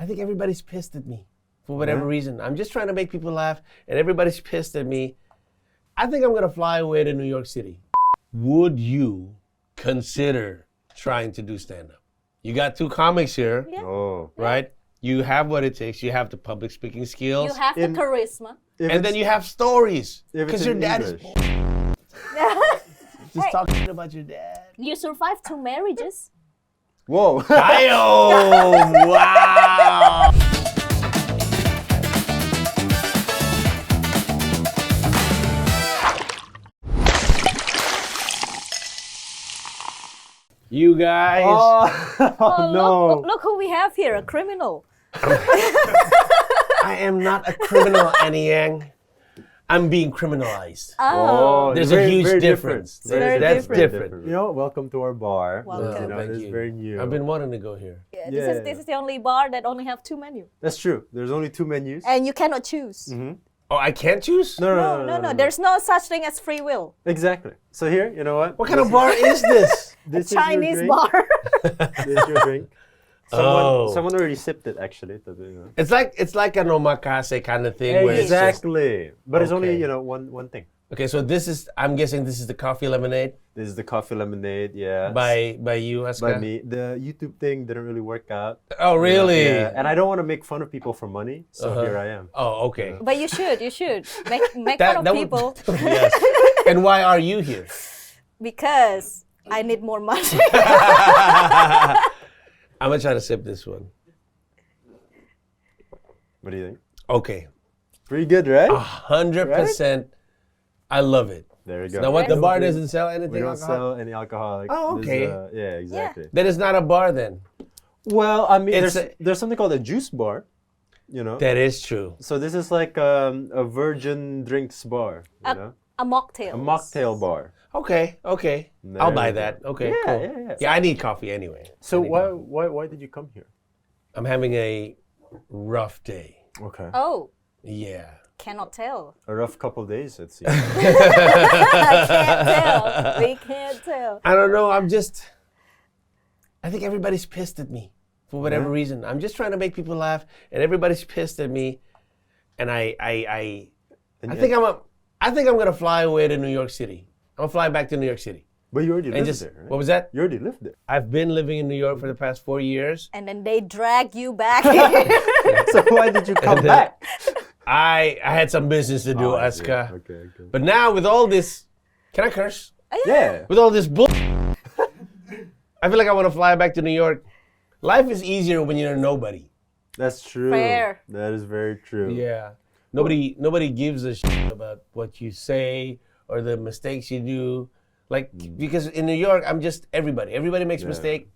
I think everybody's pissed at me for whatever reason. I'm just trying to make people laugh, and everybody's pissed at me. I think I'm gonna fly away to New York City. Would you consider trying to do stand-up? You got two comics here, Oh. right? You have what it takes. You have the public speaking skills. You have the charisma. And then you have stories. if it's Because your in dad English. is just talking about your dad. You survived 2 marriages. Whoa. Ayo! Wow! You guys. Oh, no. Look who we have here, a criminal. I am not a criminal, Annie Yang. I'm being criminalized. Oh, There's a huge difference. Very That's different. different. You know, welcome to our bar. Welcome. You know, Thank this is you. very new. I've been wanting to go here. Yeah, Yeah. This is the only bar that only have 2 menus. That's true. There's only 2 menus. And you cannot choose. Oh, I can't choose? No. There's no such thing as free will. Exactly. So here, you know what? What kind of bar is this? This Chinese is your drink. bar. This is your drink. Oh. Someone already sipped it, actually. You know. It's like an omakase kind of thing. Where it's just- Exactly. But it's only, Okay. you know, one thing. okay, so this is, I'm guessing this is the coffee lemonade This is the coffee lemonade, yeah. by you, Aska? By me. The YouTube thing didn't really work out. Oh, really? Yeah. And I don't want to make fun of people for money, so here I am. Oh, okay. But you should. Make fun of would- people yes. And why are you here? because I need more money. I'm gonna try to sip this one. What do you think? Okay, Pretty good, right? 100%. I love it. There you go. Now, what the Right. bar doesn't sell anything We don't alcohol? sell any alcoholic. Oh, This, okay. yeah, exactly. Then it's not a bar then. Well, I mean, It's there's something called a juice bar, you know. That is true. So this is like a virgin drinks bar, you know, A mocktail. a mocktail bar. Okay. There I'll buy you go. that. Okay, Yeah, cool. yeah. I need coffee anyway. So I need coffee. why did you come here? I'm having a rough day. Okay. Oh, Yeah. cannot tell. A rough couple days, it seems. Can't tell. We can't tell. I don't know. I think everybody's pissed at me for whatever reason. I'm just trying to make people laugh, and everybody's pissed at me. And I think I'm gonna fly away to New York City. I'm gonna fly back to New York City. But you already And lived just there, right? what was that? You already lived there. I've been living in New York for the past 4 years. And then they drag you back here. So why did you come back? I had some business to do, Oh, I see. Aska. Okay. But now with all this, can I curse? Yeah. With all this bull, I feel like I want to fly back to New York. Life is easier when you're nobody. That's true. Fair. That is very true. Yeah. Nobody gives a shit about what you say or the mistakes you do. Like, because in New York, I'm just everybody. Everybody makes a mistake,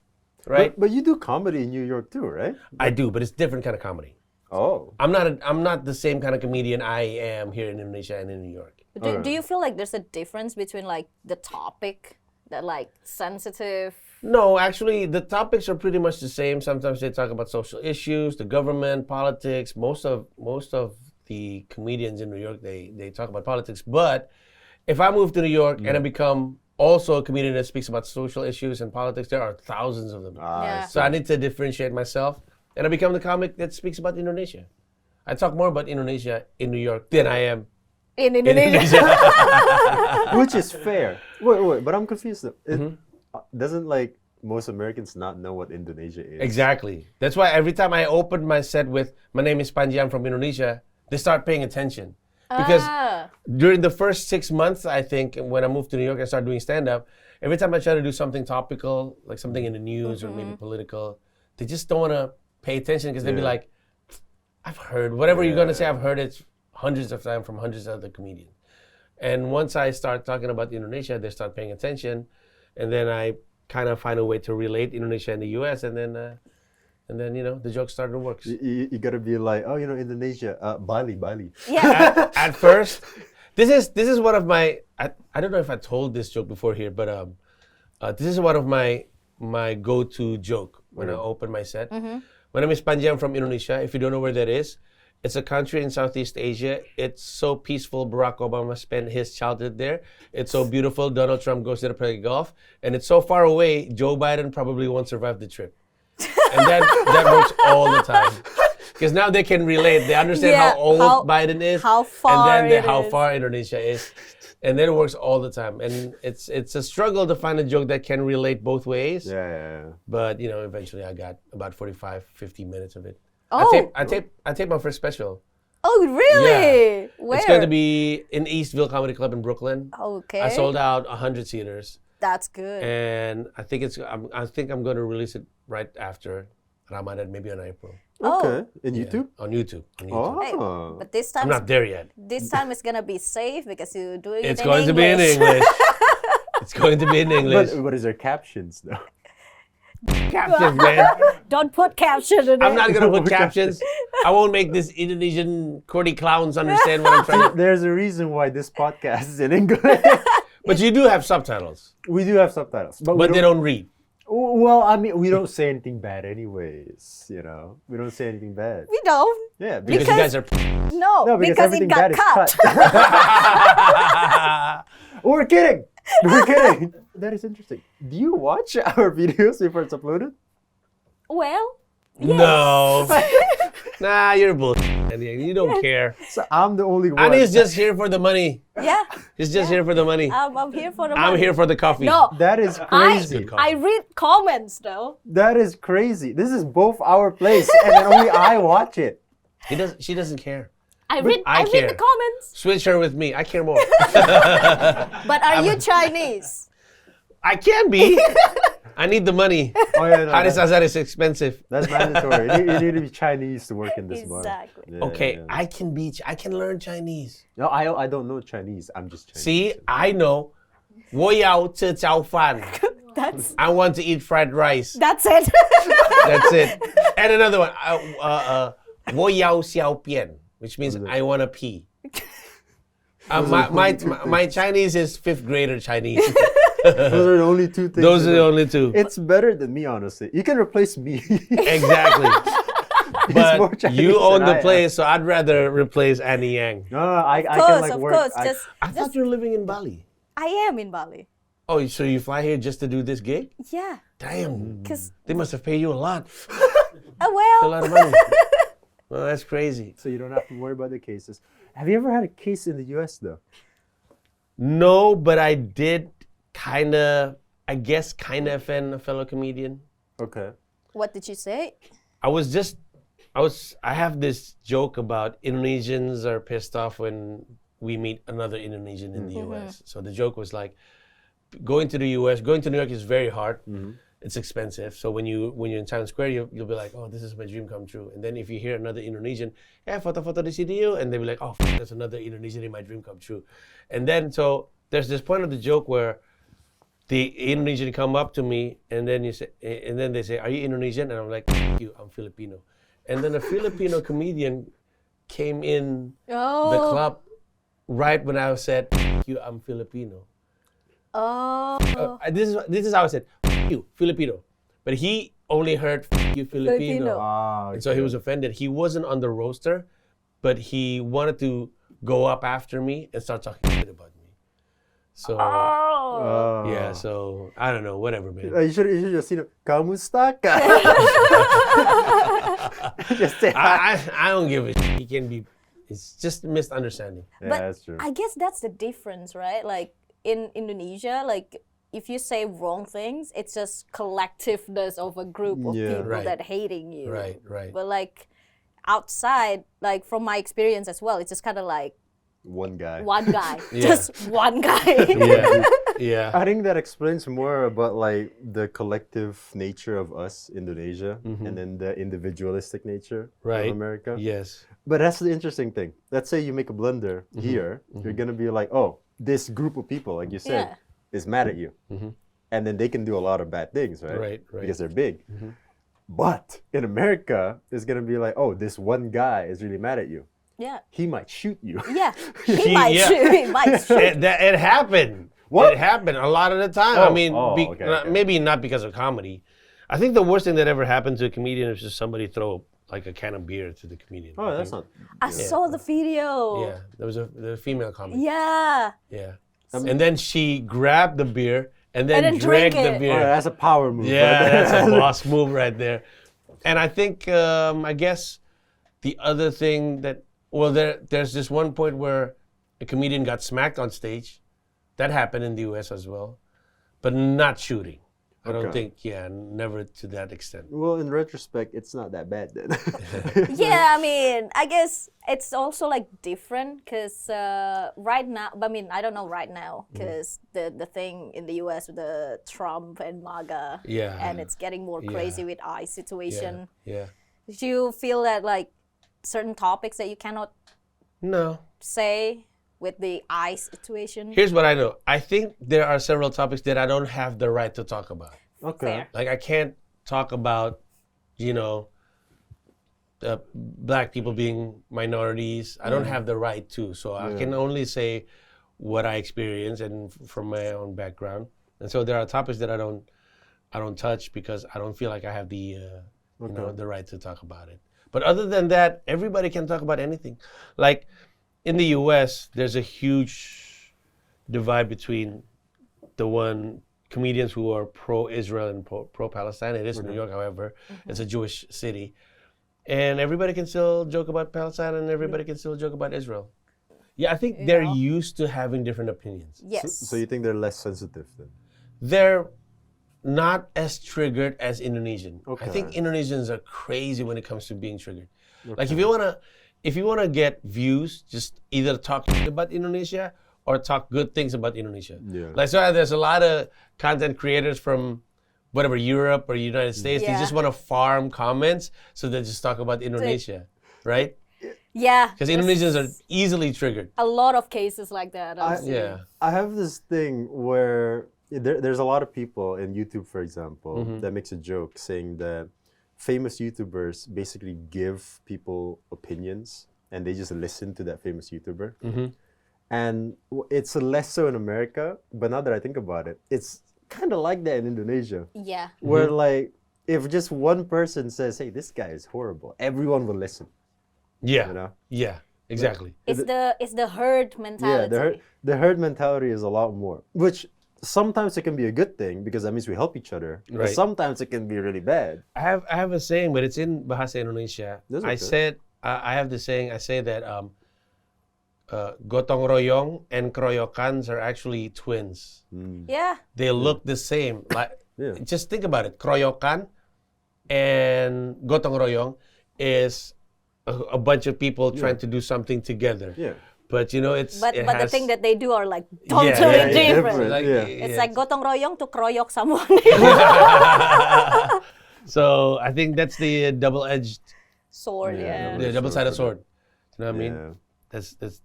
right? But you do comedy in New York too, right? I do, but it's different kind of comedy. Oh. I'm not the same kind of comedian I am here in Indonesia and in New York. Do you feel like there's a difference between like the topic, that like sensitive? No, actually, the topics are pretty much the same. Sometimes they talk about social issues, the government, politics. Most of the comedians in New York, they talk about politics. But if I move to New York and I become also a comedian that speaks about social issues and politics, there are thousands of them. Yeah. So I need to differentiate myself, and I become the comic that speaks about Indonesia. I talk more about Indonesia in New York than I am In in Indonesia. Indonesia. Which is fair. Wait, but I'm confused. Mm-hmm. Doesn't like most Americans not know what Indonesia is? Exactly. That's why every time I open my set with "My name is Panji, I'm from Indonesia," they start paying attention. Because during the first 6 months, I think, when I moved to New York and started doing stand-up, every time I try to do something topical, like something in the news or maybe political, they just don't want to pay attention because they'd be like, I've heard, whatever you're going to say, I've heard it hundreds of times from hundreds of other comedians. And once I start talking about Indonesia, they start paying attention. And then I kind of find a way to relate Indonesia and the U.S. And then you know, the joke started to work. You gotta be like, oh, you know, Indonesia, Bali. Yeah. At first, this is one of my, I don't know if I told this joke before here, but this is one of my go-to joke when I open my set. My name is Panji, I'm from Indonesia. If you don't know where that is, it's a country in Southeast Asia. It's so peaceful. Barack Obama spent his childhood there. It's so beautiful. Donald Trump goes there to play golf. And it's so far away, Joe Biden probably won't survive the trip. And that works all the time. Because now they can relate. They understand Yeah, how old how- Biden is. how far and then it how is. far Indonesia is. And then it works all the time. And it's a struggle to find a joke that can relate both ways. Yeah. But eventually I got about 45, 50 minutes of it. Oh. I taped my first special. Oh, really? Yeah. Where? It's going to be in Eastville Comedy Club in Brooklyn. Okay. I sold out 100 seaters. That's good. And I think I'm going to release it right after Ramadan, maybe on April. Oh. Okay. In YouTube? On YouTube. On YouTube. Hey, Oh. but this I'm time, not there yet. this time it's gonna be safe because you're doing It's it going in to be in English. It's going to be in English. But what is their captions though? Captions, man. Don't put caption in I'm it. not gonna put captions. I won't make this Indonesian corny clowns understand what I'm trying to. There's a reason why this podcast is in English. But you do have subtitles, We do have subtitles, but but they don't read. Well, I mean, we don't say anything bad, anyways. We don't say anything bad. We don't. Yeah, Because because you guys are. No, no, because because it everything got bad cut. is cut. We're kidding. We're kidding. That is interesting. Do you watch our videos before it's uploaded? Well, No. Nah, you're bullshit. You don't care. So I'm the only one. Ani's just here for the money. yeah. He's just here for the money. I'm here for the I'm money. here for the coffee. No, That is crazy. Good call. I read comments though. That is crazy. This is both our place, and then only I watch it. She doesn't care. I read I the care. comments. Switch her with me. I care more. But are you Chinese? I can be. I need the money. Oh yeah, no, Haris that's, Azhar is expensive. that's mandatory. You need to be Chinese to work in this bar. Exactly. Yeah, Okay, yeah. I can learn Chinese. No, I don't know Chinese. I'm just Chinese. See, I know. 我要吃早饭. That's I want to eat fried rice. that's it. That's it. And another one. 我要小便, which means I want to pee. My Chinese is 5th grader Chinese. Those are the only two things. Those are that- the only two. It's better than me, honestly. You can replace me. Exactly. more But Chinese you own than the I am. place, so I'd rather replace Annie Yang. No, I Of can course, like of work. course. I- I thought you were living in Bali. I am in Bali. Oh, so you fly here just to do this gig? Yeah. Damn. Cause They must have paid you a lot. A well, lot of money. Well, that's crazy. so you don't have to worry about the cases. Have you ever had a case in the U.S. though? No, but I did kind of offend a fellow comedian. Okay. what did you say? I have this joke about Indonesians are pissed off when we meet another Indonesian in the US. So the joke was like, going to New York is very hard. It's expensive. So when you're in Times Square, you'll be like, oh, this is my dream come true. And then if you hear another Indonesian, foto di sini yuk, and they'll be like, oh, there's another Indonesian in my dream come true. And then so there's this point of the joke where the Indonesian come up to me and then they say, are you Indonesian? And I'm like, you, I'm Filipino. And then a Filipino comedian came in Oh. the club right when I said, you, I'm Filipino. Oh. This is how I said, you, Filipino. But he only heard you, Filipino. Filipino. Ah, And so he was offended. He wasn't on the roaster, but he wanted to go up after me and start talking shit about me. So, Oh. yeah, so I don't know, whatever, man. You should just seen it. Kamusta ka? Just say hi. I don't give a shit. He can be, it's just a misunderstanding. Yeah, But that's true. I guess that's the difference, right? Like in Indonesia, like if you say wrong things, it's just collectiveness of a group of Yeah. people Right. that hating you. Right, right. But like outside, like from my experience as well, it's just kind of like One guy. one guy, Yeah. just one guy. Yeah, yeah. I think that explains more about like the collective nature of us, Indonesia, and then the individualistic nature Right. of America. Yes. But that's the interesting thing. Let's say you make a blunder here, you're gonna be like, oh, this group of people, like you said, Yeah. is mad at you, and then they can do a lot of bad things, right? Right, right. Because they're big. But in America, it's gonna be like, oh, this one guy is really mad at you. Yeah. He might shoot you. Yeah. He might yeah. shoot. He might shoot. It happened. What? It happened a lot of the time. I Oh, mean, okay. maybe not because of comedy. I think the worst thing that ever happened to a comedian is just somebody throw like a can of beer to the comedian. Oh, that's not. I saw the video. Yeah, there was a female comic. Yeah. Yeah. And then she grabbed the beer and then then drink drink the it. Oh, beer. that's a power move. Yeah, right that's there. a boss move right there. And I think, I guess, the other thing that, well, there's this one point where a comedian got smacked on stage. That happened in the U.S. as well, but not shooting. I don't Okay. think, never to that extent. Well, in retrospect, it's not that bad then. Yeah, I mean, I guess it's also like different because right now, I mean, I don't know right now because the thing in the US with the Trump and MAGA, Yeah. and it's getting more crazy Yeah. with ICE situation. Yeah. Do you feel that like certain topics that you cannot No. say with the ICE situation? Here's what I know. I think there are several topics that I don't have the right to talk about. Okay. Fair. Like I can't talk about, black people being minorities. I don't have the right to. So I can only say what I experience and from my own background. And so there are topics that I don't touch because I don't feel like I have the the right to talk about it. But other than that, everybody can talk about anything. Like in the US, there's a huge divide between the comedians who are pro-Israel and pro-Palestine. It is New York, however. It's a Jewish city. And everybody can still joke about Palestine and everybody can still joke about Israel. Yeah, I think they're used to having different opinions. Yes. So you think they're less sensitive then? They're not as triggered as Indonesian. I Okay. think Indonesians are crazy when it comes to being triggered. Like if you wanna get views, just either talk about Indonesia or talk good things about Indonesia. Yeah. Like so there's a lot of content creators from whatever Europe or United States. They Yeah. just want to farm comments, so they just talk about Indonesia, right? Yeah. Because there's Indonesians are easily triggered. a lot of cases like that. I've seen. Yeah. I have this thing where there's a lot of people in YouTube, for example, that makes a joke saying that famous YouTubers basically give people opinions and they just listen to that famous YouTuber. And it's less so in America, but now that I think about it, it's kind of like that in Indonesia, Yeah. where like if just one person says, "Hey, this guy is horrible," everyone will listen. Yeah. You know? Yeah. Exactly. It's the herd mentality. Yeah, the herd mentality is a lot more, which sometimes it can be a good thing because that means we help each other. But Right. sometimes it can be really bad. I have a saying, but it's in Bahasa Indonesia. That's I okay. said I have the saying. I say that gotong royong and kroyokans are actually twins. Yeah. They look the same. Like Yeah. just think about it. Kroyokan and gotong royong is a bunch of people trying to do something together. Yeah. But it But the has, thing that they do are like Yeah, totally yeah, yeah, different. like, Yeah. It's like gotong royong to kroyok someone. So I think that's the double-edged, Sword, yeah. the double-sided sword. You know what I mean? Yeah.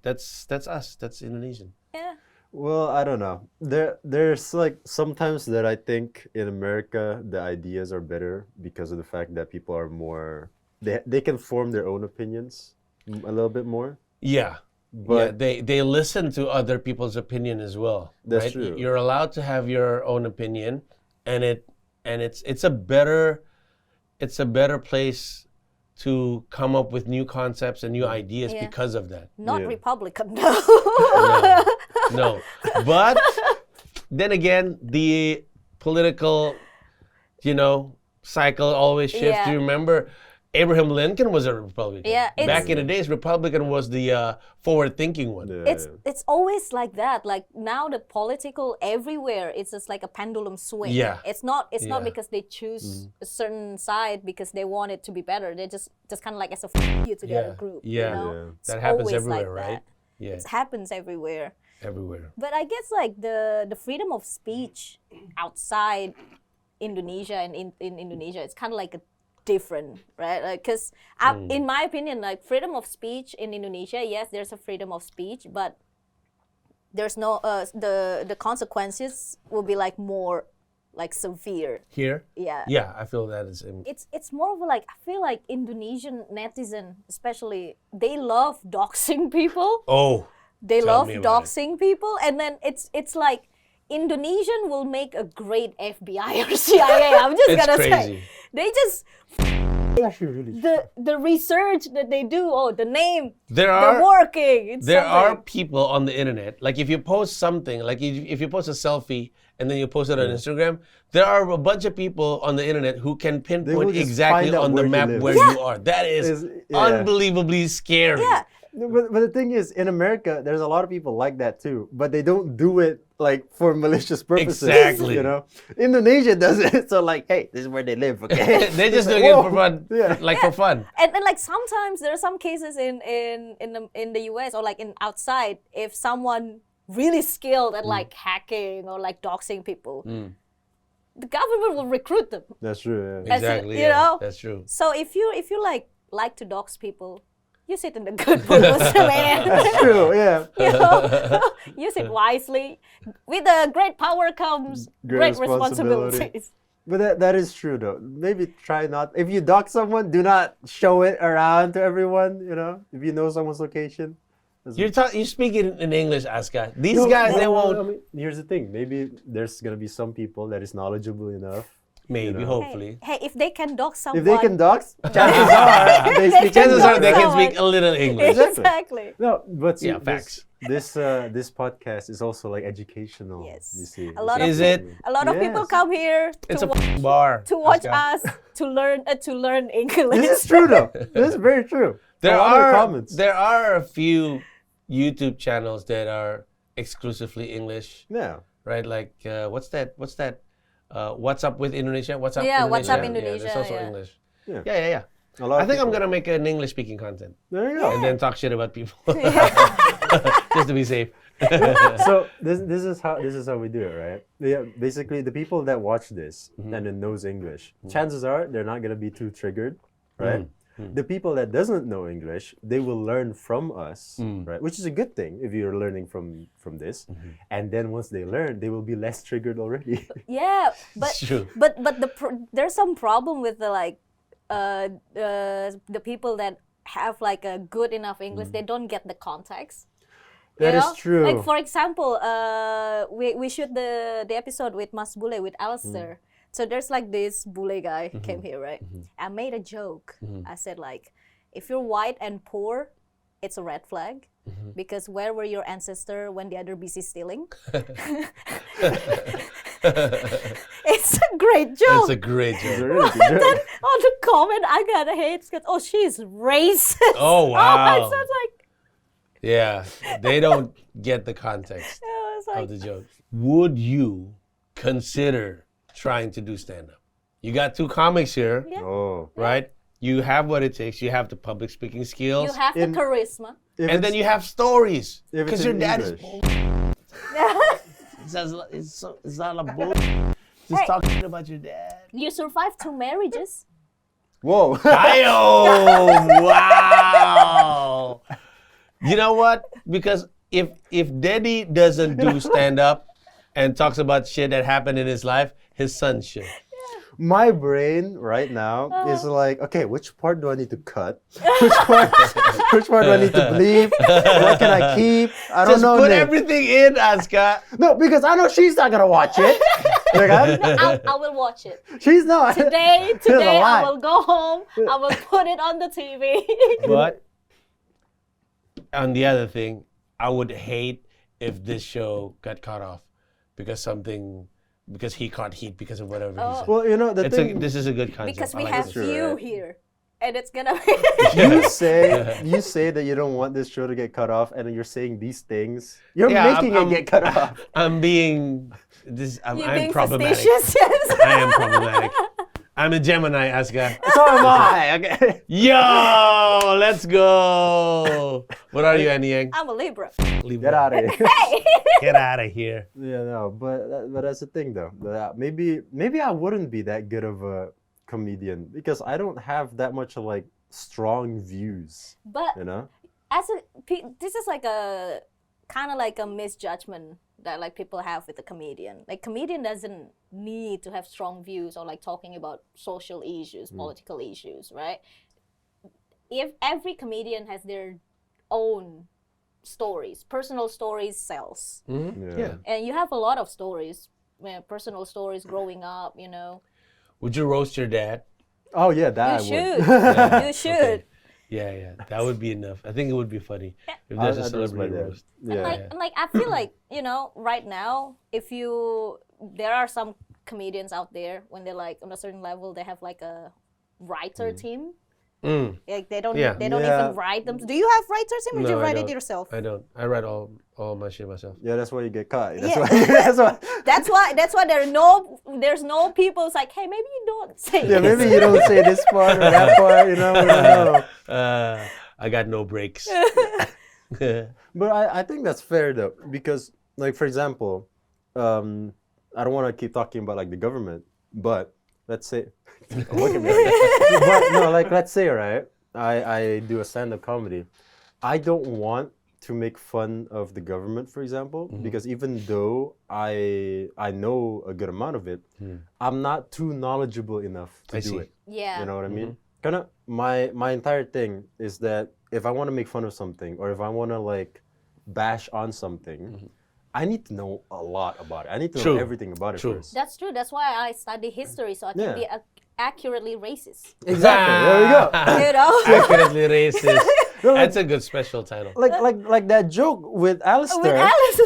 That's us. That's Indonesian. Yeah. Well, I don't know. There's like sometimes that I think in America the ideas are better because of the fact that people are more they can form their own opinions a little bit more. Yeah. But they listen to other people's opinion as well. That's right? true. You're allowed to have your own opinion, and it's a better place to come up with new concepts and new ideas Yeah. because of that. Not Yeah. Republican, no. No. But then again, the political, cycle always shifts. Yeah. You remember Abraham Lincoln was a Republican. Yeah, it's- Back in the days, Republican was the forward-thinking one. yeah, It's always like that. Like now the political everywhere, it's just like a pendulum swing. Yeah. It's not Yeah. because they choose a certain side because they want it to be better. They just kind of like as a you to the other group. Yeah. You know? Yeah. It's That happens always everywhere, like right? that. Yeah, It happens everywhere. everywhere. But I guess like the freedom of speech outside Indonesia and in Indonesia, it's kind of like a different, right? Like, because in my opinion, like freedom of speech in Indonesia, yes, there's a freedom of speech, but there's no the consequences will be like more like severe. Here? Yeah. Yeah, I feel that is. It's more of a, like I feel like Indonesian netizen especially they love doxing people. Oh, They Tell love me about it. doxing people, and then it's like Indonesian will make a great FBI or CIA. I'm just It's gonna crazy. say they just the research that they do. Oh, the name, there the are working. It's there are something. people on the internet. Like if you post something, like if you post a selfie and then you post it on Instagram, there are a bunch of people on the internet who can will pinpoint just exactly find out on the where you map live. where you are. That is Yeah. unbelievably scary. Yeah. No, but the thing is, in America, there's a lot of people like that too, but they don't do it like for malicious purposes. Exactly. You know, Indonesia does it. So like, hey, this is where they live. Okay. They're just It's doing like, it for whoa. fun, Yeah. like for fun. And then like sometimes there are some cases in the US or like in outside, if someone really skilled at like hacking or like doxing people, the government will recruit them. That's true. Yeah. As in, Exactly. you know? That's true. So if you like to dox people, use it in the good purpose, man. That's true. Yeah. You know? Use it wisely. With the great power comes Great great responsibility. responsibilities. But that is true though. Maybe try not. If you dox someone, do not show it around to everyone. You know, if you know someone's location. You speak in English, Aska. These No, guys, no, they no, won't. I mean, here's the thing. Maybe there's gonna be some people that is knowledgeable enough. Maybe, know. hopefully. Hey, if they can dox someone, If they can dox, chances are they speak Chances are English. they can Someone. speak a little English. exactly. No, but see, Yeah, facts. This podcast is also like educational. Yes. You see, A lot of Is it? A lot of people Yes. come here It's to, a f***ing bar. to watch Aska. us to learn English. This is true though. This is very true. There A lot of are comments. there are a few YouTube channels that are exclusively English, Yeah. right? Like what's that? What's up with Indonesia? What's up? Yeah, Indonesia? What's Up Yeah, Indonesia, that's also yeah. English. Yeah. Yeah. A lot I of think I'm people. gonna make an English speaking content There you go. and then talk shit about people, just to be safe. So this is how we do it, right? Yeah. Basically, the people that watch this Mm-hmm. and then knows English, chances are they're not gonna be too triggered, right? Mm-hmm. The people that doesn't know English, they will learn from us, Mm. right? Which is a good thing if you're learning from this. Mm-hmm. And then once they learn, they will be less triggered already. Yeah, but It's true. but there's some problem with the like the people that have like a good enough English. They don't get the context. You That is know? true. Like for example, we shoot the episode with Mas Bule with Alistair. So there's like this Bule guy came here, right? I made a joke. I said like, if you're white and poor, it's a red flag. Because where were your ancestors when the other busy stealing? It's a great joke. It's a great It's a joke. really good joke. On the comment, I got a hate because oh, she's racist. Oh, wow. so it's like, Yeah, they don't get the context it's of like the joke. Would you consider trying to do stand-up? You got two comics here, Yeah. Oh. right? You have what it takes. You have the public speaking skills, you have the In- charisma. If and then it's- you have stories. if it's Because your in dad English. is it's all a bull. Just Hey. talking about your dad. You survived 2 marriages. Whoa. Ayo! Wow! You know what? Because if Daddy doesn't do stand-up and talks about shit that happened in his life, his son should. My brain right now is like, okay, which part do I need to cut? Which part do I need to bleep? What can I keep? I don't Just know. put Nick. everything in, Aska. No, because I know she's not gonna watch it. Like, I will watch it. she's not. Today There's a I lot. will go home. I will put it on the TV. But on the other thing, I would hate if this show got cut off because he caught heat because of whatever he said. Well, you know the thing. This is a good concept. Because I we like have this. True, you right? here. And it's gonna be you say that you don't want this show to get cut off, and then you're saying these things. You're Yeah, making I'm- it get cut off. I'm you I'm being problematic. suspicious. Yes. I am problematic. I'm a Gemini, Aska. So am I. Okay. Yo, let's go. What are you, Annie Yang? I'm a Libra. Get out of here. Get out of here. Yeah, no, but that's the thing though. Maybe I wouldn't be that good of a comedian because I don't have that much like strong views. But You know. this is like a kind of like a misjudgment that like people have with a comedian. Like comedian doesn't need to have strong views or like talking about social issues, political issues, right? If every comedian has their own stories, personal stories sells. Yeah. And you have a lot of stories, personal stories growing up, you know. Would you roast your dad? Oh yeah, that You I would. should. You should. Yeah. That would be enough. I think it would be funny if I'd there's a roast my celebrity dad. roast. Yeah. And like I feel like, you know, right now, if you there are some comedians out there when they're like on a certain level, they have like a writer team. Like they don't Yeah. even write them. Do you have writer team or do you No, I write it don't. yourself? I don't. I write all my shit myself. Yeah, that's why you get caught. That's Yeah. why. That's why. That's why there's no people. It's like, hey, maybe you don't say Yeah, this. maybe you don't say this part or that part. You know, we don't know. I got no breaks. But I think that's fair though, because like for example, I don't want to keep talking about like the government, but let's say, look at me. But no, like let's say, right? I do a stand-up comedy. I don't want to make fun of the government, for example, because even though I know a good amount of it, I'm not too knowledgeable enough to I do see. it. Yeah. You know what I mean? Kind of my entire thing is that if I want to make fun of something or if I want to like bash on something, I need to know a lot about it. I need to know True. everything about it True. first. That's true. That's why I study history so I can Yeah. be accurately racist. Exactly. There we go. You know? Accurately racist. That's a good special title. Like that joke with Alistair. With Alice.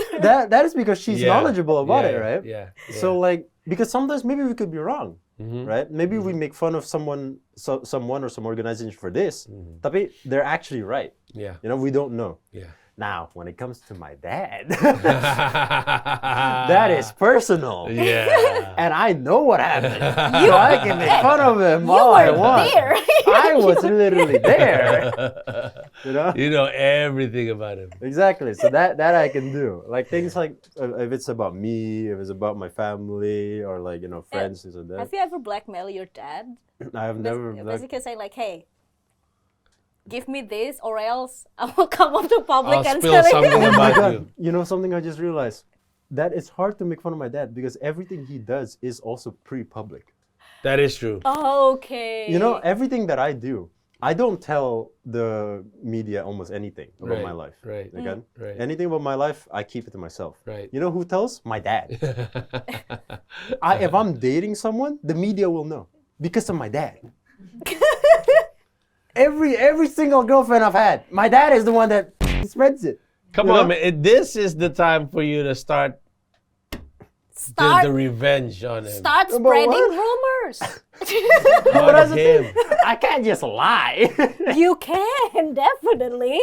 That is because she's Yeah. knowledgeable about Yeah, it, right? Yeah. So like because sometimes maybe we could be wrong, right? Maybe we make fun of someone or some organization for this, tapi they're actually right. Yeah. You know, we don't know. Yeah. Now, when it comes to my dad, that is personal. Yeah. And I know what happened. I can make fun of him all I were want. there. I was literally there. You know? You know everything about him. Exactly. So that I can do. Like things like if it's about me, if it's about my family, or like friends, things like that. Have you ever blackmailed your dad? I have never. Basically say like, hey, give me this or else I will come up to public I'll and spill tell you. something Oh my about God. you. You know something I just realized? That it's hard to make fun of my dad because everything he does is also pre-public. That is true. Okay. You know, everything that I do, I don't tell the media almost anything about Right, my life. right, Okay? right. Anything about my life, I keep it to myself. Right. You know who tells? My dad. If I'm dating someone, the media will know because of my dad. Every single girlfriend I've had, my dad is the one that spreads it. Come You on, know? man. This is the time for you to start the revenge on him. Start But spreading what? rumors. On that's the him. I can't just lie. You can definitely.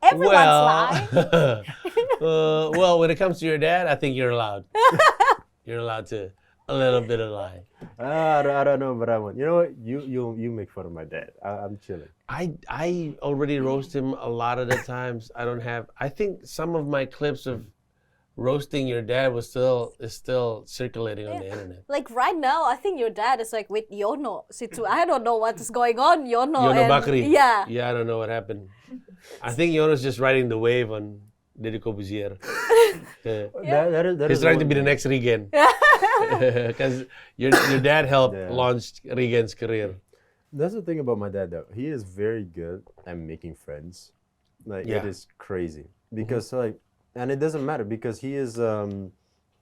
Everyone's lying. Well, when it comes to your dad, I think you're allowed. You're allowed to a little bit of lie. I don't know, but I want. You know what? You make fun of my dad. I'm chilling. I already roast him a lot of the times. I think some of my clips of roasting your dad is still circulating on the internet. Like right now, I think your dad is like with Yono. I don't know what is going on, Yono. Yono and, Bakri. Yeah. Yeah, I don't know what happened. I think Yono's just riding the wave on Deddy Corbuzier. That He's is trying to one be the thing. next Regan. Because your dad helped Yeah. launch Regan's career. That's the thing about my dad, though. He is very good at making friends. Like Yeah. it is crazy because and it doesn't matter because he is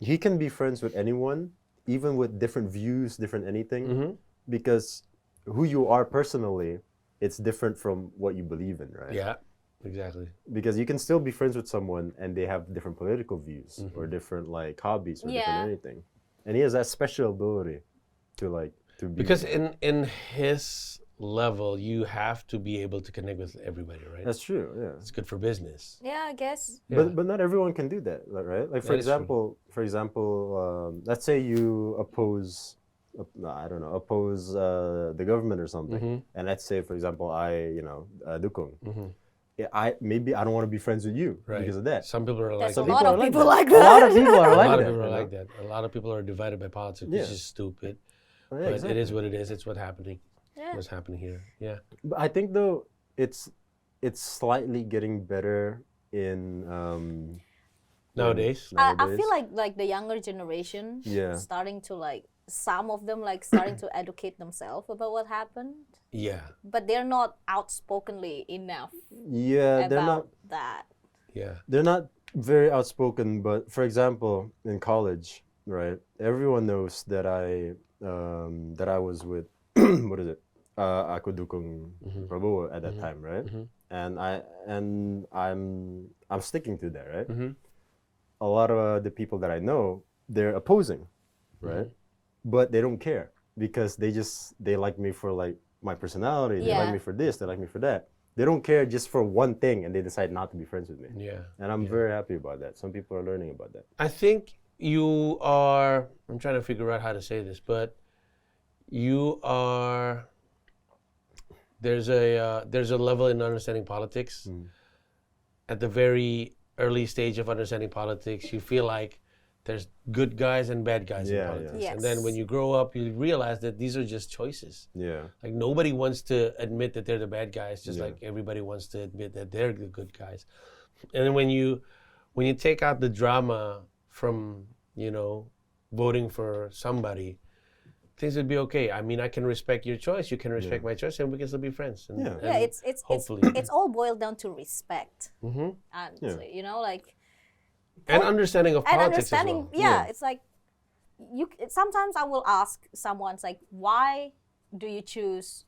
he can be friends with anyone, even with different views, different anything, because who you are personally, it's different from what you believe in, right? Yeah, exactly. Because you can still be friends with someone and they have different political views or different like hobbies or Yeah. different anything, and he has that special ability to be Because in his level, you have to be able to connect with everybody, right? That's true. Yeah. It's good for business. Yeah, I guess. Yeah. But not everyone can do that, right? Like That is true. for example, let's say you oppose the government or something, and let's say for example dukung. Yeah, I don't want to be friends with you Right. because of that. Some people are like There's a that. lot of are people that. like A lot of that. people are A like lot that. of people are you know? like that. A lot of people are divided by politics, Yeah. which is stupid. Oh, yeah, But exactly. it is what it is. It's what's happening. Yeah. What's happening here? Yeah. But I think though it's slightly getting better in Nowadays. I feel like the younger generation Yeah. starting to like some of them like starting to educate themselves about what happened, Yeah. but they're not outspokenly enough Yeah, they're not about that. Yeah. they're not very outspoken, but for example, in college, right? Everyone knows that I was with what is it? Aku dukung Prabowo at that time, right? And I'm sticking to that, right? A lot of the people that I know they're opposing, right? But they don't care because they like me for like my personality. They like Yeah. me for this. They like me for that. They don't care just for one thing, and they decide not to be friends with me. Yeah. And I'm very happy about that. Some people are learning about that. I think you are. I'm trying to figure out how to say this, but you are. There's a level in understanding politics. At the very early stage of understanding politics, you feel like there's good guys and bad guys in Yeah, politics. yeah. And then when Yes. you grow up, you realize that these are just choices. Yeah. Like nobody wants to admit that they're the bad guys, just Yeah. like everybody wants to admit that they're the good guys. And then when you take out the drama from, voting for somebody, things would be okay. I mean, I can respect your choice, you can respect my choice, and we can still be friends. And, Yeah. Yeah, and it's hopefully. it's all boiled down to respect. Mhm. And Yeah. like And understanding of and politics understanding. as well. Yeah, it's like sometimes I will ask someone, it's like, why do you choose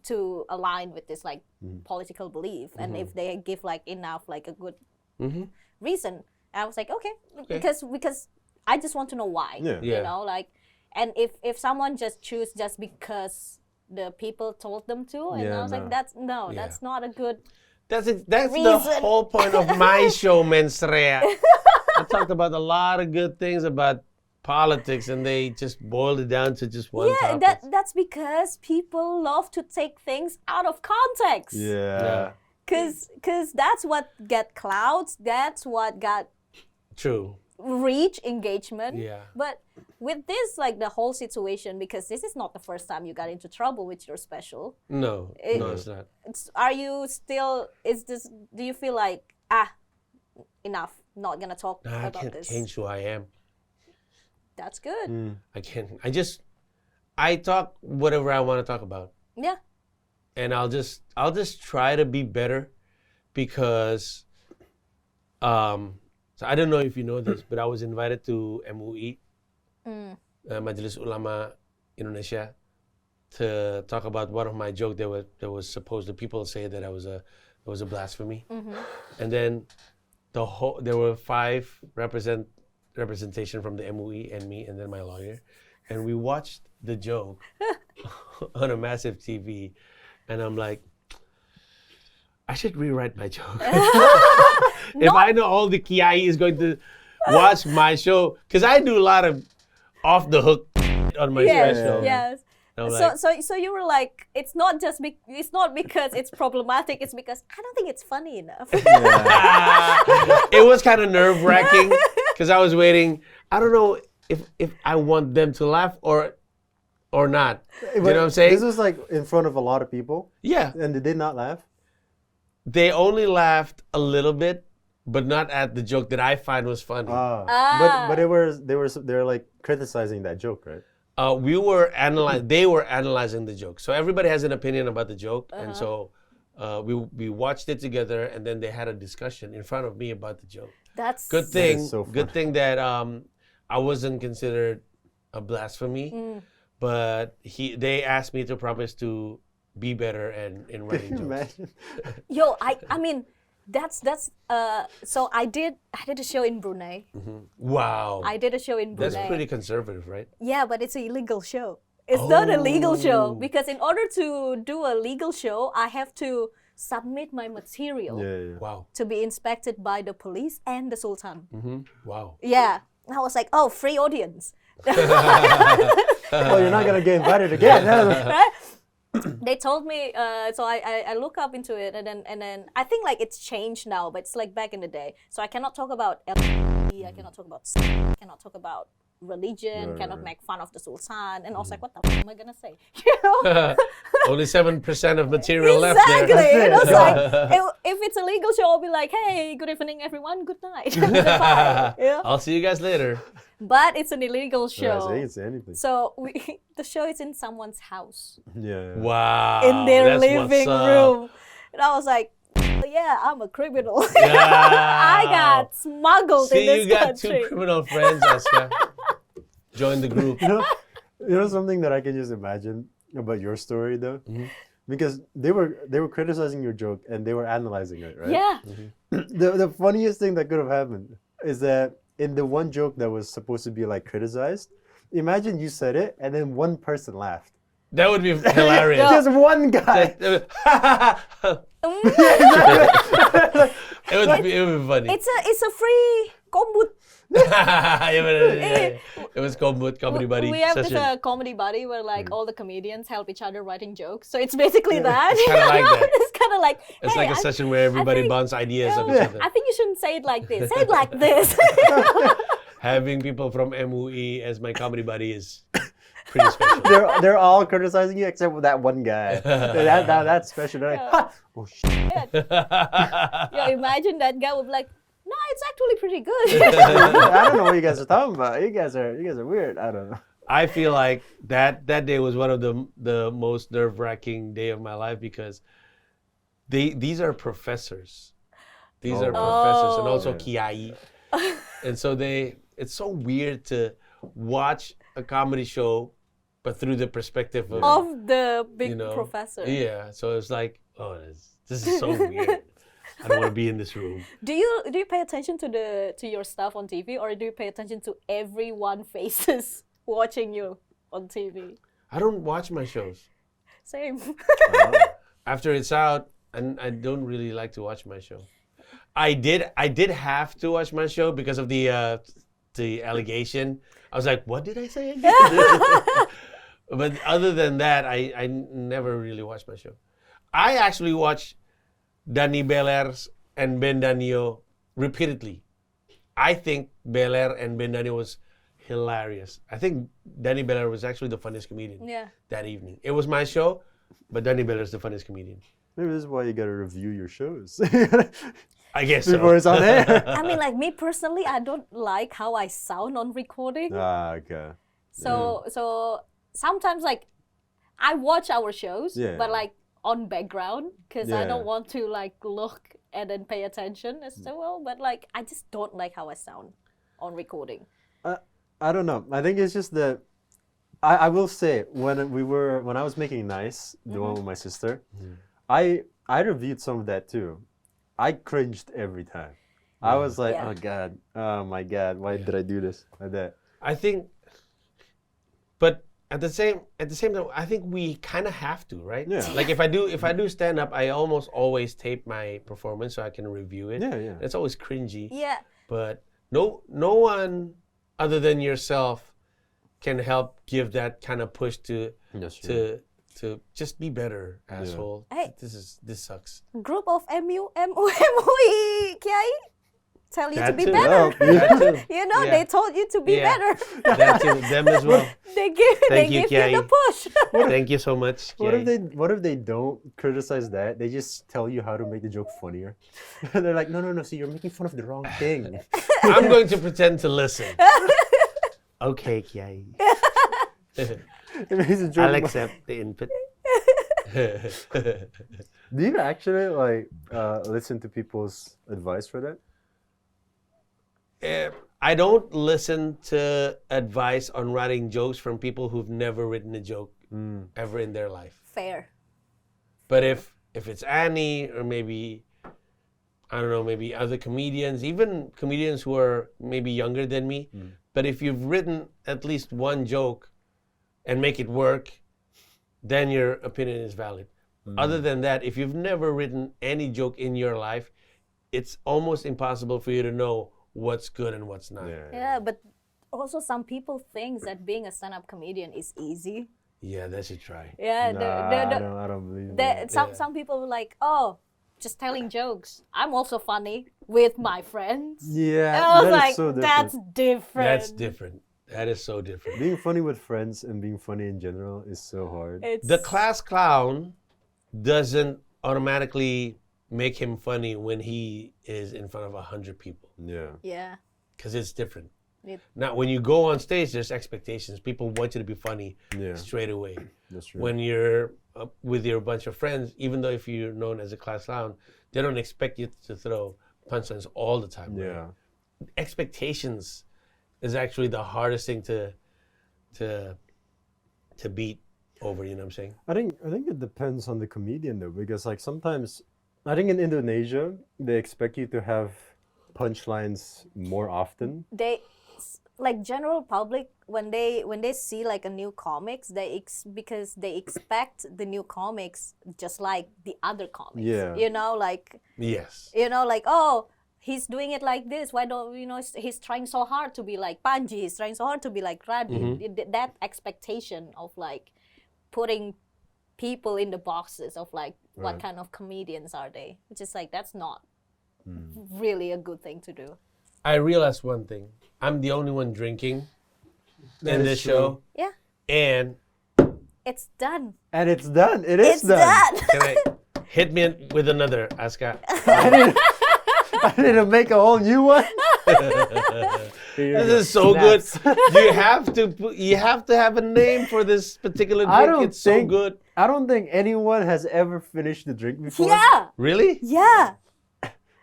to align with this like political belief? And if they give like enough like a good reason, I was like, okay, because I just want to know why. Yeah. Yeah. Like, and if someone just choose just because the people told them to, and Yeah, I was like, no. that's not a good. That's the Reason. whole point of my show, Mensrea. I talked about a lot of good things about politics, and they just boiled it down to just one Yeah, topic. that's because people love to take things out of context. Yeah. Cause that's what get clouds. That's what got True. reach engagement. Yeah. But with this, like the whole situation, because this is not the first time you got into trouble with your special. No, It- it's not. Are you still? Is this? Do you feel like enough? Not gonna talk Nah, I about can't this. change who I am. That's good. I can't. I talk whatever I want to talk about, Yeah. and I'll just try to be better, because, so I don't know if you know this, but I was invited to MUI, Majelis Ulama Indonesia, to talk about one of my joke that was supposed to, people say that it was a blasphemy, and then there were 5 representation from the MUI and me and then my lawyer, and we watched the joke on a massive TV, and I'm like, I should rewrite my joke. If I know all the Kiai is going to watch my show, because I do a lot of off the hook on my Yes. special. Yes. And I'm like, So you were like, it's not just it's not because it's problematic. It's because I don't think it's funny enough. it was kind of nerve wracking because I was waiting. I don't know if I want them to laugh or not. You know what I'm saying? This was like in front of a lot of people, Yeah. and they did not laugh. They only laughed a little bit, but not at the joke that I find was funny. But they were like criticizing that joke, right? They were analyzing the joke. So everybody has an opinion about the joke, and so we watched it together, and then they had a discussion in front of me about the joke. That's Good thing, so good thing that I wasn't considered a blasphemy, but they asked me to promise to be better in writing jokes. Imagine. Yo, I mean, that's so I did a show in Brunei. Wow, I did a show in Brunei. that's pretty conservative, right? Yeah, but it's an illegal show. It's not a legal show because in order to do a legal show, I have to submit my material Yeah. Wow, to be inspected by the police and the Sultan. wow. Yeah. And I was like, oh, free audience. Oh, you're not gonna get invited again. Right? They told me, so I look up into it, and then I think like it's changed now, but it's like back in the day. So I cannot talk about LGBT, I cannot talk about sex, I cannot talk about religion, cannot make fun of the Sultan, and I was like, what the f am I gonna say? You know? Only 7% of material left Exactly. there. And I was like, if it's a legal show, I'll be like, hey, good evening, everyone, good night. Goodbye. Yeah? I'll see you guys later. But it's an illegal Yeah, so show. you can say anything. So the show is in someone's house, Yeah. Wow, in their that's living what's up. room. And I was like, yeah, I'm a criminal. Yeah. I got smuggled in See, this you got country. 2 criminal friends, Aska. Join the group. You know something that I can just imagine about your story though, because they were criticizing your joke and they were analyzing it, right? Yeah. The funniest thing that could have happened is that in the one joke that was supposed to be like criticized, imagine you said it and then one person laughed. That would be hilarious. Just one guy. It would be funny. It's a free kombut. It was comedy buddy We have session. this comedy buddy where like all the comedians help each other writing jokes. So it's basically that. It's kinda like that. It's kind of like, It's hey, like a session where everybody think- bounce ideas of each yeah, other. I think you shouldn't say it like this. Say it like this. Having people from MUE as my comedy buddy is pretty special. They're all criticizing you except for that one guy. That's special. They're like, ha! Oh shit. Yeah, imagine that guy would be like, no, it's actually pretty good. I don't know what you guys are talking about. You guys are weird. I don't know. I feel like that day was one of the most nerve-wracking day of my life because these are professors. These are professors and also kiai. And so it's so weird to watch a comedy show but through the perspective Of the big you know, professor. Yeah, so it's like, oh, this is so weird. I don't want to be in this room. Do you pay attention to your stuff on TV, or do you pay attention to everyone faces watching you on TV? I don't watch my shows. Same. After it's out, and I don't really like to watch my show. I did have to watch my show because of the allegation. I was like, what did I say again? But other than that, I never really watched my show. I actually watched Danny Belair and Ben Danio repeatedly. I think Belair and Ben Danio was hilarious. I think Danny Belair was actually the funniest comedian Yeah. that evening. It was my show, but Danny Belair is the funniest comedian. Maybe this is why you gotta review your shows I guess so. before it's on air. I mean, like me personally, I don't like how I sound on recording. Okay. So sometimes like I watch our shows, Yeah. but like on background because I Yeah. don't want to like look and then pay attention as well. But like I just don't like how I sound on recording. I don't know. I think it's just that I will say when I was making Nice, the one with my sister, I reviewed some of that too. I cringed every time. I was like, Yeah. oh god, oh my god, why did I do this like that? I think, but at the same time, I think we kind of have to, right? Yeah. Like if I do stand up, I almost always tape my performance so I can review it. Yeah, yeah. It's always cringy. Yeah. But no one other than yourself can help give that kind of push to That's true. to just be better, asshole. Hey. This sucks. Group of MUE Kiai tell you to That be too. better. That too. You know, Yeah. they told you to be Yeah. better. That too. Them as well. they give Thank you, you Kiai. the push. Thank you so much. Kiai. What if they don't criticize that? They just tell you how to make the joke funnier. They're like, no, see, you're making fun of the wrong thing. I'm going to pretend to listen. Okay, Kiai. It makes the joke I'll more- accept the input. Do you actually like listen to people's advice for that? I don't listen to advice on writing jokes from people who've never written a joke ever in their life. Fair. But if it's Annie or maybe, I don't know, maybe other comedians, even comedians who are maybe younger than me, but if you've written at least one joke and make it work, then your opinion is valid. Other than that, if you've never written any joke in your life, it's almost impossible for you to know what's good and what's not. Yeah, but also some people think that being a stand-up comedian is easy. Yeah, they should try. Yeah, I don't believe that. some people were like, oh, just telling jokes. I'm also funny with my friends. Yeah, And I was that is like, so different. that's different. That's different. That is so different. Being funny with friends and being funny in general is so hard. It's, The class clown doesn't automatically make him funny when he is in front of 100 people Yeah. yeah. because it's different. It- Now, when you go on stage, there's expectations. People want you to be funny Yeah. straight away. That's true. When you're with your bunch of friends, even though if you're known as a class clown, they don't expect you to throw punchlines all the time. right? Yeah. Expectations is actually the hardest thing to beat over. You know what I'm saying? I think it depends on the comedian though, because like sometimes I think in Indonesia they expect you to have punchlines more often? They like general public when they see like a new comics, because they expect the new comics just like the other comics. Yeah. You know, like Yes. like, oh, he's doing it like this. Why don't he's trying so hard to be like Panji. He's trying so hard to be like Radin. That expectation of like putting people in the boxes of like what kind of comedians are they, which is like that's not really a good thing to do. I realized one thing. I'm the only one drinking in is this true. show, Yeah, and it's done. And it's done. It's It's done. can I hit me with another, Aska? I need to make a whole new one. This is so good. You have to have a name for this particular drink. I don't It's so think good. I don't think anyone has ever finished the drink before. Yeah, Really? yeah.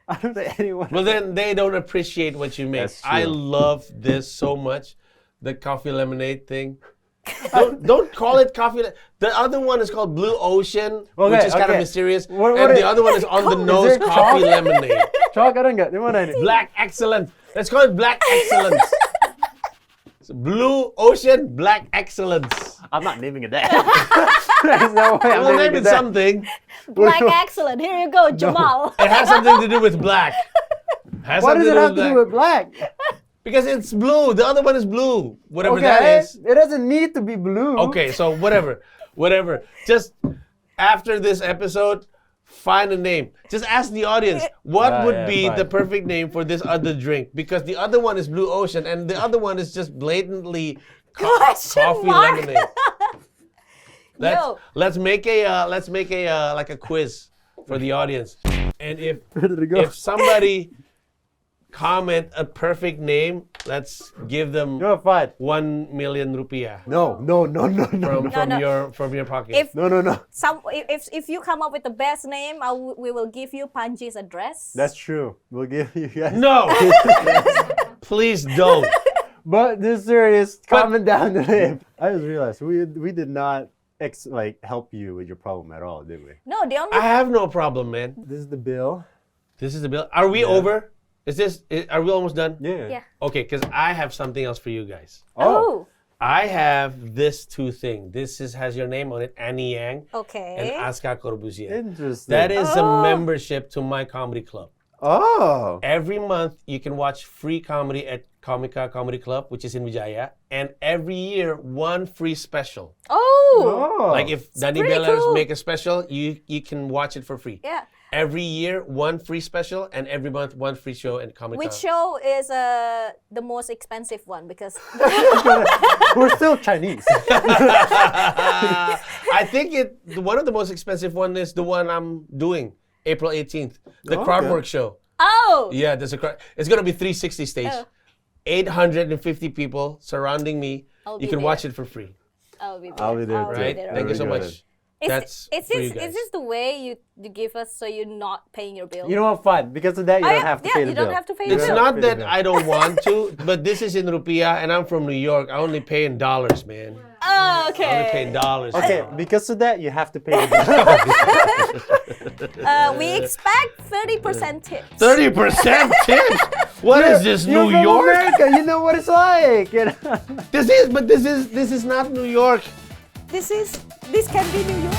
I don't think anyone. Well, then they don't appreciate what you make. That's true. I love this so much, the coffee lemonade thing. Don't call it coffee. The other one is called Blue Ocean, which is kind of mysterious. What and the is- other one is on the Is nose it coffee chalk? lemonade. Chalk, I don't get. Di mana ini? Black excellence. Let's call it Black excellence. So Blue Ocean Black excellence. I'm not naming it that. There's no way I'm We'll name naming it that. something. Black excellent. Here you go, Jamal. It has something to do with black. Has What does something it have to do with black? Because it's blue. The other one is blue. Whatever Okay, that is. it doesn't need to be blue. Okay, so whatever. Just after this episode, find a name. Just ask the audience what would yeah, be fine. the perfect name for this other drink, because the other one is Blue Ocean and the other one is just blatantly Question coffee mark. lemonade. Yo. Let's make a like a quiz for the audience, and Ready to go. if somebody comment a perfect name, let's give them You're fine. 1 million rupiah No. from your pocket. If No. if you come up with the best name, we will give you Panji's address. That's true. We'll give you guys. No, please don't. But this serious, comment down the name. I just realized we did not help you with your problem at all, did we? No, the only I have no problem, man. This is the bill. This is the bill. Are we over? Are we almost done? yeah. Okay, because I have something else for you guys. Oh, I have this two thing. Has your name on it, Annie Yang and okay. Aska Corbusier. Interesting. That is a Oh. membership to my comedy club. Oh. Every month you can watch free comedy at Comica Comedy Club, which is in Vijaya, and every year one free special. Oh, Like if Danny pretty Bellers cool. make a special, you can watch it for free. yeah. Every year one free special, and every month one free show at Comic Con. Which show is the most expensive one? Because We're still Chinese. I think one of the most expensive one is the one I'm doing, April 18th, the Okay. Crowdwork show. oh, Yeah, it's gonna be 360 stage, Oh. 850 people surrounding me. I'll You be can there. watch it for free, I'll be there. I'll be there too. right? there. Thank you so Very much. good. That's Is for you this guys. is this the way you give us so you're not paying your bill? You know what? Fine. Because of that, you Oh, don't yeah, have to yeah, pay the you bill. don't have to pay the It's bill. not Pay the that bill. I don't want to, but this is in rupiah, and I'm from New York. I only pay in dollars, man. Oh, I only pay in okay. dollars. Okay, because of that, you have to pay the bill. We expect 30% tips. 30% tips. What is this, You're New from York? America. You know what it's like. You know? This is not New York. This can be New York.